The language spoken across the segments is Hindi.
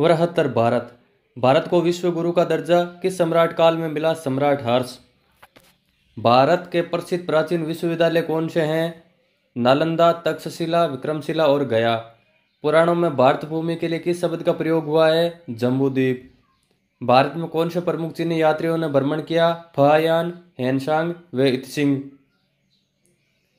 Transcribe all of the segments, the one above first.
73 भारत को विश्व गुरु का दर्जा किस सम्राट काल में मिला? सम्राट हर्ष। भारत के प्रसिद्ध प्राचीन विश्वविद्यालय कौन से हैं? नालंदा, तक्षशिला, विक्रमशिला और गया। पुराणों में भारत भूमि के लिए किस शब्द का प्रयोग हुआ है? जम्बूद्वीप। भारत में कौन से प्रमुख चीनी यात्रियों ने भ्रमण किया? फहायान, हेनसांग व इत्सिंग।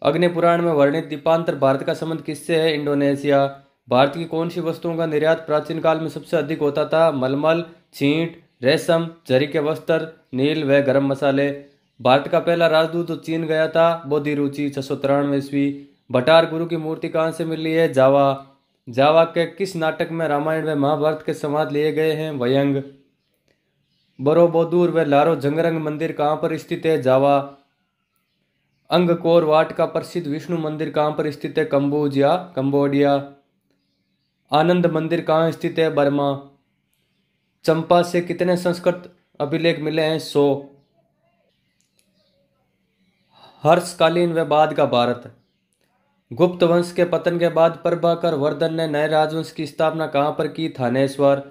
अग्नि पुराण में वर्णित द्वीपांतर भारत का संबंध किससे है? इंडोनेशिया। भारत की कौन सी वस्तुओं का निर्यात प्राचीन काल में सबसे अधिक होता था? मलमल, छींट, रेशम, जरी के वस्त्र, नील व गरम मसाले। भारत का पहला राजदूत चीन गया था? बोधि रुचि 693 ईस्वी। भटार गुरु की मूर्ति कहाँ से मिली है? जावा। जावा के किस नाटक में रामायण व महाभारत के संवाद लिए गए हैं? वयंग। बोरोबुदुर व लारो जंगरंग मंदिर कहाँ पर स्थित है? जावा। अंगकोर वाट का प्रसिद्ध विष्णु मंदिर कहाँ पर स्थित है? कंबोडिया। आनंद मंदिर कहाँ स्थित है? बर्मा। चंपा से कितने संस्कृत अभिलेख मिले हैं? 100। हर्षकालीन व बाद का भारत। गुप्त वंश के पतन के बाद प्रभाकर वर्धन ने नए राजवंश की स्थापना कहाँ पर की? थानेश्वर।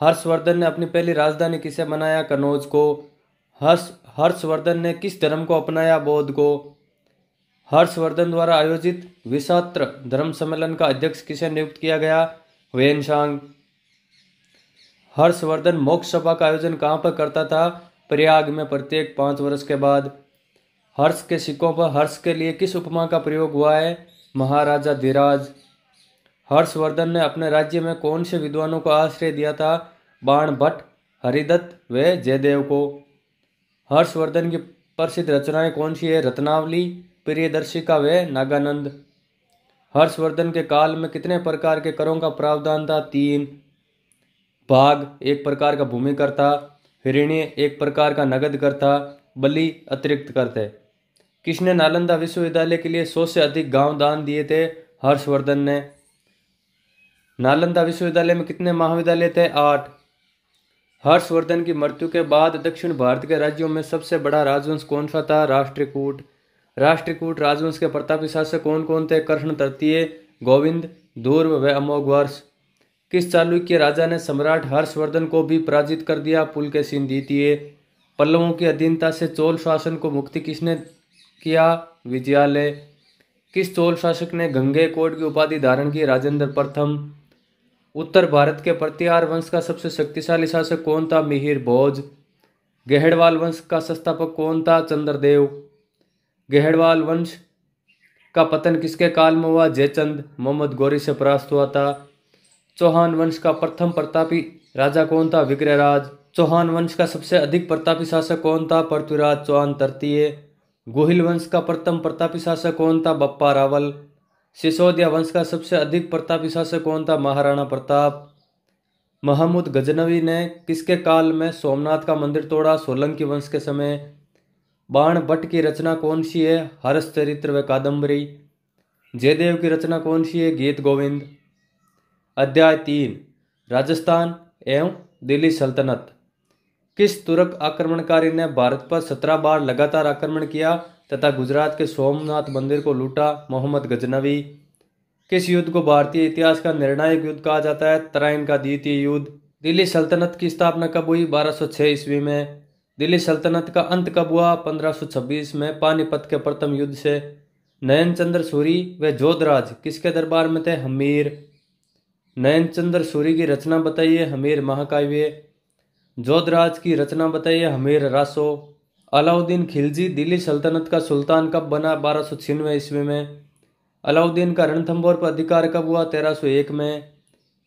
हर्षवर्धन ने अपनी पहली राजधानी किसे बनाया? कनौज को। हर्षवर्धन ने किस धर्म को अपनाया? बौद्ध को। हर्षवर्धन द्वारा आयोजित विशात्र धर्म सम्मेलन का अध्यक्ष किसे नियुक्त किया गया? वेनसांग। हर्षवर्धन मोक्ष सभा का आयोजन कहाँ पर करता था? प्रयाग में प्रत्येक 5 वर्ष के बाद। हर्ष के सिक्कों पर हर्ष के लिए किस उपमा का प्रयोग हुआ है? महाराजा धीराज। हर्षवर्धन ने अपने राज्य में कौन से विद्वानों को आश्रय दिया था? बाणभट्ट, हरिदत्त व जयदेव को। हर्षवर्धन की प्रसिद्ध रचनाएं कौन सी है? रत्नावली, प्रियदर्शिका व नागानंद। हर्षवर्धन के काल में कितने प्रकार के करों का प्रावधान था? 3। भाग एक प्रकार का भूमि कर था, ऋण्य एक प्रकार का नगद कर था, बलि अतिरिक्त कर थे। किसने नालंदा विश्वविद्यालय के लिए 100 से अधिक गांव दान दिए थे? हर्षवर्धन ने। नालंदा विश्वविद्यालय में कितने महाविद्यालय थे? 8। हर्षवर्धन की मृत्यु के बाद दक्षिण भारत के राज्यों में सबसे बड़ा राजवंश कौन सा था? राष्ट्रकूट। राष्ट्रकूट राजवंश के प्रतापी शासक कौन कौन थे? कृष्ण तृतीय, गोविंद, ध्रुव व अमोघवर्ष। किस चालुक्य राजा ने सम्राट हर्षवर्धन को भी पराजित कर दिया? पुलकेशिन द्वितीय। पल्लवों की अधीनता से चोल शासन को मुक्ति किसने किया? विजयालय। किस चोल शासक ने गंगे कोट की उपाधि धारण की? राजेंद्र प्रथम। उत्तर भारत के प्रतिहार वंश का सबसे शक्तिशाली शासक कौन था? मिहिर भोज। गहड़वाल वंश का संस्थापक कौन था? चंद्रदेव। गहड़वाल वंश का पतन किसके काल में हुआ? जयचंद। मोहम्मद गौरी से परास्त हुआ था। चौहान वंश का प्रथम प्रतापी राजा कौन था? विग्रहराज। चौहान वंश का सबसे अधिक प्रतापी शासक कौन था? पृथ्वीराज चौहान तृतीय। गोहिल वंश का प्रथम प्रतापी शासक कौन था? बप्पा रावल। सिसोदिया वंश का सबसे अधिक प्रतापी शासक कौन था? महाराणा प्रताप। महमूद गजनवी ने किसके काल में सोमनाथ का मंदिर तोड़ा? सोलंकी वंश के समय। बाणभट्ट की रचना कौन सी है? हर्षचरित्र व कादम्बरी। जयदेव की रचना कौन सी है? गीत गोविंद। अध्याय 3 राजस्थान एवं दिल्ली सल्तनत। किस तुर्क आक्रमणकारी ने भारत पर 17 बार लगातार आक्रमण किया तथा गुजरात के सोमनाथ मंदिर को लूटा? मोहम्मद गजनवी। किस युद्ध को भारतीय इतिहास का निर्णायक युद्ध कहा जाता है? तराइन का द्वितीय युद्ध। दिल्ली सल्तनत की स्थापना कब हुई? 1206 ईस्वी में। दिल्ली सल्तनत का अंत कब हुआ? 1526 में पानीपत के प्रथम युद्ध से। नयनचंद्र सूरी व जोधराज किसके दरबार में थे? हमीर। नयनचंद्र सूरी की रचना बताइए? हमीर महाकाव्य। जोधराज की रचना बताइए? हमीर रासो। अलाउद्दीन खिलजी दिल्ली सल्तनत का सुल्तान कब बना? 1296 ईस्वी में। अलाउद्दीन का रणथंभौर पर अधिकार कब हुआ? 1301 में।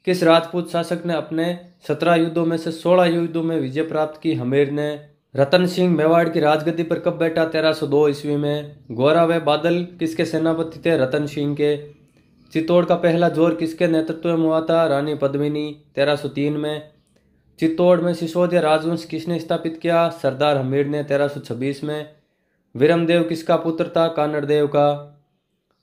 किस राजपूत शासक ने अपने 17 युद्धों में से 16 युद्धों में विजय प्राप्त की? हमीर ने। रतन सिंह मेवाड़ की राजगद्दी पर कब बैठा? 1302 ईस्वी में। गोरा व बादल किसके सेनापति थे? रतन सिंह के। चित्तौड़ का पहला जोर किसके नेतृत्व में हुआ था? रानी पद्मिनी 1303 में। चित्तौड़ में सिसोदिया राजवंश किसने स्थापित किया? सरदार हमीर ने 1326 में। विरमदेव किसका पुत्र था? कानड़देव का।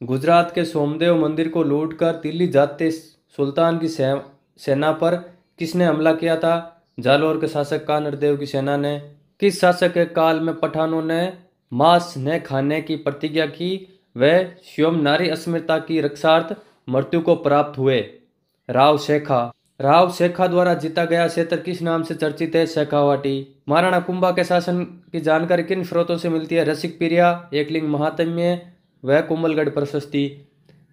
गुजरात के सोमदेव मंदिर को लूटकर दिल्ली जाते सुल्तान की सेना पर किसने हमला किया था? जालौर के शासक कानड़देव की सेना ने। किस शासक के काल में पठानों ने मांस न खाने की प्रतिज्ञा की व स्वयं नारी अस्मिता की रक्षार्थ मृत्यु को प्राप्त हुए? राव शेखा। राव शेखा द्वारा जीता गया क्षेत्र किस नाम से चर्चित है? शेखावाटी। महाराणा कुंभा के शासन की जानकारी किन स्रोतों से मिलती है? रसिक पीरिया, एकलिंग महात्म्य व कुंभलगढ़ प्रशस्ति।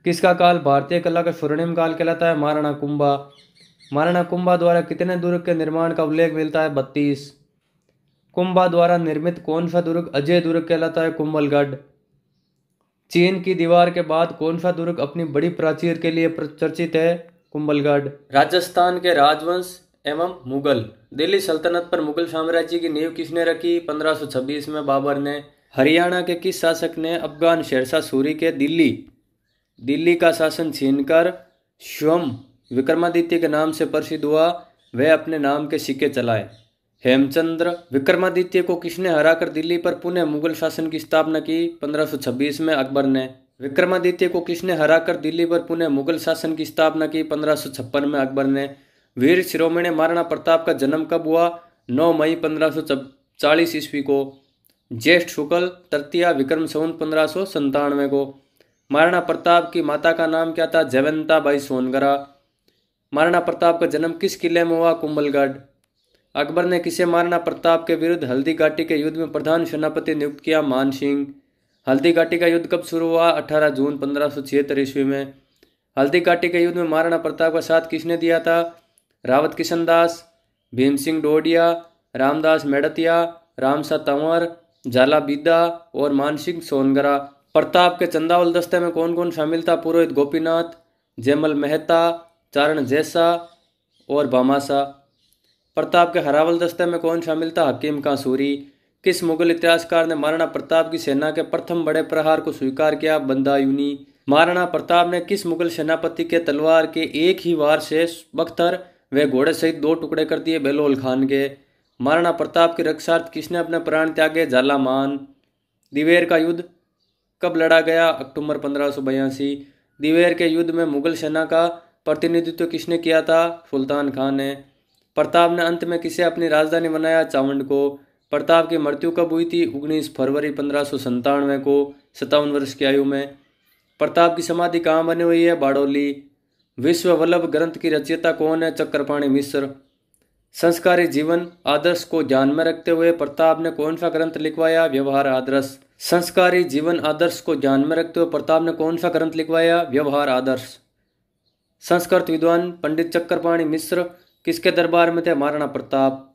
किसका काल भारतीय कला का स्वर्णिम काल कहलाता है? महाराणा कुंभा। महाराणा कुंभा द्वारा कितने दुर्ग के निर्माण का उल्लेख मिलता है? 32। कुंभा द्वारा निर्मित कौन सा दुर्ग अजय दुर्ग कहलाता है? कुंभलगढ़। चीन की दीवार के बाद कौन सा दुर्ग अपनी बड़ी प्राचीर के लिए चर्चित है? कुंभलगढ़। राजस्थान के राजवंश एवं मुगल। दिल्ली सल्तनत पर मुगल साम्राज्य की नींव किसने रखी? 1526 में बाबर ने। हरियाणा के किस शासक ने अफगान शेरशाह सूरी के दिल्ली का शासन छीनकर स्वयं विक्रमादित्य के नाम से प्रसिद्ध हुआ? वह अपने नाम के सिक्के चलाए। हेमचंद्र। विक्रमादित्य को किसने हराकर दिल्ली पर पुनः मुगल शासन की स्थापना की? 1526 में अकबर ने। विक्रमादित्य को किसने हराकर दिल्ली पर पुनः मुगल शासन की स्थापना की? 1556 में अकबर ने। वीर शिरोमणि महाराणा प्रताप का जन्म कब हुआ? 9 मई 1540 ईस्वी को। ज्येष्ठ शुक्ल तृतीया विक्रम संवत 1597 को। महाराणा प्रताप की माता का नाम क्या था? जयवंता बाई सोनगरा। महाराणा प्रताप का जन्म किस किले में हुआ? कुंभलगढ़। अकबर ने किसे महाराणा प्रताप के विरुद्ध हल्दी घाटी के युद्ध में प्रधान सेनापति नियुक्त किया? मान सिंह। हल्दी घाटी का युद्ध कब शुरू हुआ? 18 जून 1576 ईस्वी में। हल्दी घाटी के युद्ध में महाराणा प्रताप का साथ किसने दिया था? रावत किशन दास, भीम सिंह डोडिया, रामदास मेड़तिया, रामसा तंवर, झाला बीदा और मानसिंह सोनगरा। प्रताप के चंदावल दस्ते में कौन कौन शामिल था? पुरोहित गोपीनाथ, जयमल मेहता, चारण जैसा और भामासा। प्रताप के हरावल दस्ते में कौन शामिल था? हकीम कांसूरी। किस मुगल इतिहासकार ने महाराणा प्रताप की सेना के प्रथम बड़े प्रहार को स्वीकार किया? बंदायूनी। महाराणा प्रताप ने किस मुगल सेनापति के तलवार के एक ही वार से बख्तर व घोड़े सहित 2 टुकड़े कर दिए? बेलोल खान के। महाराणा प्रताप की रक्षार्थ किसने अपने प्राण त्यागे? झालामान। दिवेर का युद्ध कब लड़ा गया? अक्टूबर 1582। दिवेर के युद्ध में मुगल सेना का प्रतिनिधित्व किसने किया था? सुल्तान खान ने। प्रताप ने अंत में किसे अपनी राजधानी बनाया? चावंड को। प्रताप की मृत्यु कब हुई थी? 19 फरवरी 1597 को, 57 वर्ष की आयु में। प्रताप की समाधि कहाँ बनी हुई है? बारडोली। विश्व वल्लभ ग्रंथ की रचयिता कौन है? चक्रपाणि मिश्र। संस्कारी जीवन आदर्श को ध्यान में रखते हुए प्रताप ने कौन सा ग्रंथ लिखवाया? व्यवहार आदर्श। संस्कारी जीवन आदर्श को ध्यान में रखते हुए प्रताप ने कौन सा ग्रंथ लिखवाया? व्यवहार आदर्श। संस्कृत विद्वान पंडित चक्रपाणि मिश्र किसके दरबार में थे? महाराणा प्रताप।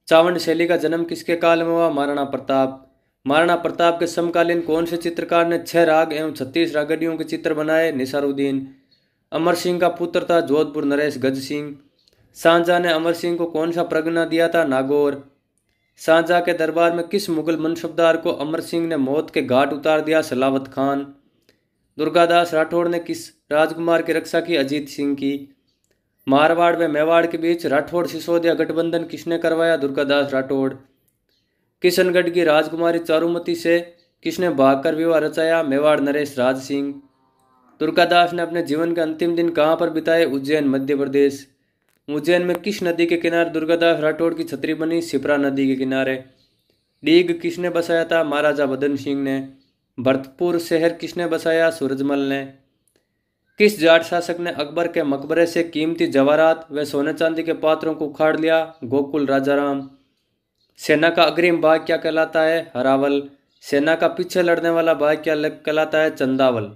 चावंड शैली का जन्म किसके काल में हुआ? महाराणा प्रताप। महाराणा प्रताप के समकालीन कौन से चित्रकार ने 6 राग एवं 36 रागडियों के चित्र बनाए? निसारुद्दीन। अमर सिंह का पुत्र था जोधपुर नरेश गज सिंह। शाहजहां ने अमर सिंह को कौन सा प्रगना दिया था? नागौर। शाहजहां के दरबार में किस मुगल मनसबदार को अमर सिंह ने मौत के घाट उतार दिया? सलावत खान। दुर्गादास राठौड़ ने किस राजकुमार की रक्षा की? अजीत सिंह की। मारवाड़ व मेवाड़ के बीच राठौड़ सिसोदिया गठबंधन किसने करवाया? दुर्गादास राठौड़। किशनगढ़ की राजकुमारी चारुमती से किसने भागकर विवाह रचाया? मेवाड़ नरेश राज सिंह। दुर्गादास ने अपने जीवन के अंतिम दिन कहाँ पर बिताए? उज्जैन मध्य प्रदेश। उज्जैन में किस नदी के किनारे दुर्गादास राठौड़ की छतरी बनी? शिप्रा नदी के किनारे। डीग किसने बसाया था? महाराजा बदन सिंह ने। भरतपुर शहर किसने बसाया? सूरजमल ने। किस जाट शासक ने अकबर के मकबरे से कीमती जवाहरात व सोने चांदी के पात्रों को उखाड़ लिया? गोकुल राजाराम। सेना का अग्रिम भाग क्या कहलाता है? हरावल। सेना का पीछे लड़ने वाला भाग क्या कहलाता है? चंदावल।